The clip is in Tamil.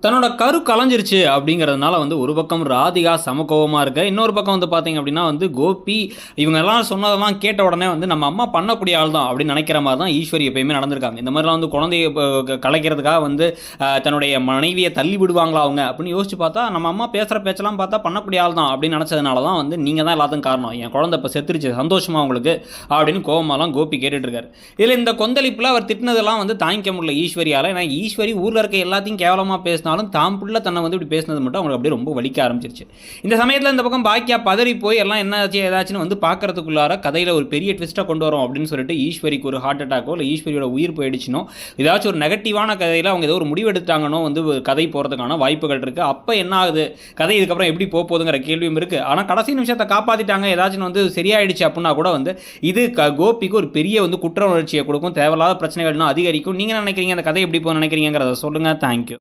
தன்னோட கரு கலைஞ்சிருச்சு அப்படிங்கிறதுனால வந்து ஒரு பக்கம் ராதிகா சம இருக்க, இன்னொரு பக்கம் வந்து பார்த்தீங்க அப்படின்னா வந்து கோபி இவங்க எல்லாம் சொன்னதெல்லாம் கேட்ட உடனே வந்து நம்ம அம்மா பண்ணக்கூடிய ஆள் தான் அப்படின்னு நினைக்கிற மாதிரி தான் ஈஸ்வரி எப்பயுமே நடந்திருக்காங்க. இந்த மாதிரிலாம் வந்து குழந்தைய கலைக்கிறதுக்காக வந்து தன்னுடைய மனைவியை தள்ளி விடுவாங்களா அவங்க அப்படின்னு யோசிச்சு பார்த்தா நம்ம அம்மா பேசுகிற பேச்செல்லாம் பார்த்தா பண்ணக்கூடிய ஆள் தான் அப்படின்னு நினச்சதுனால தான் வந்து நீங்கள் தான் எல்லாத்துக்கும் காரணம், என் குழந்தை இப்போ செத்துருச்சு சந்தோஷமா உங்களுக்கு அப்படின்னு கோவமாலாம் கோபி கேட்டுட்டு இருக்காரு. இதில் இந்த கொந்தளிப்பில் அவர் திட்டினதெல்லாம் வந்து தாங்கிக்க முடியல ஈஸ்வரியால். ஏன்னா ஈஸ்வரி ஊரில் இருக்க எல்லாத்தையும் கேவலமாக பேசினாலும் தாம் புள்ள தன்னை வந்து இப்படி பேசினது மட்டும் அவங்களுக்கு அப்படியே ரொம்ப வலிக்க ஆரம்பிச்சிருச்சு. இந்த சமயத்தில் இந்த பக்கம் பாக்கியா பதறி போய் எல்லாம் என்னாச்சு ஏதாச்சுன்னு வந்து பார்க்கறதுக்குள்ளார கதையில் ஒரு பெரிய ட்விஸ்ட்டை கொண்டு வரும் அப்படின்னு சொல்லிட்டு ஈஸ்வரிக்கு ஒரு ஹார்ட் அட்டாக்கோ இல்லை ஈஸ்வரியோட உயிர் போயிடுச்சுனோ ஏதாச்சும் ஒரு நெகட்டிவான கதையில் அவங்க ஏதோ ஒரு முடிவு எடுத்தாங்கன்னோ வந்து கதை போகிறதுக்கான வாய்ப்புகள் இருக்குது. அப்போ என்ன ஆகுது கதை இதுக்கப்புறம் எப்படி போகுதுங்கிற கேள்வியும் இருக்குது. ஆனால் கடைசி நிமிஷத்தை காப்பாற்றிட்டாங்க ஏதாச்சும் வந்து சரியாயிடுச்சு அப்படின்னா கூட வந்து இது கோபிக்கு ஒரு பெரிய வந்து குற்ற உணர்ச்சியை கொடுக்கும், தேவையில்லாத பிரச்சனைகள் இன்னும் அதிகரிக்கும். நீங்கள் நினைக்கிறீங்க அந்த கதை எப்படி போகும்னு நினைக்கிறீங்கிறத சொல்லுங்கள். தேங்க்யூ.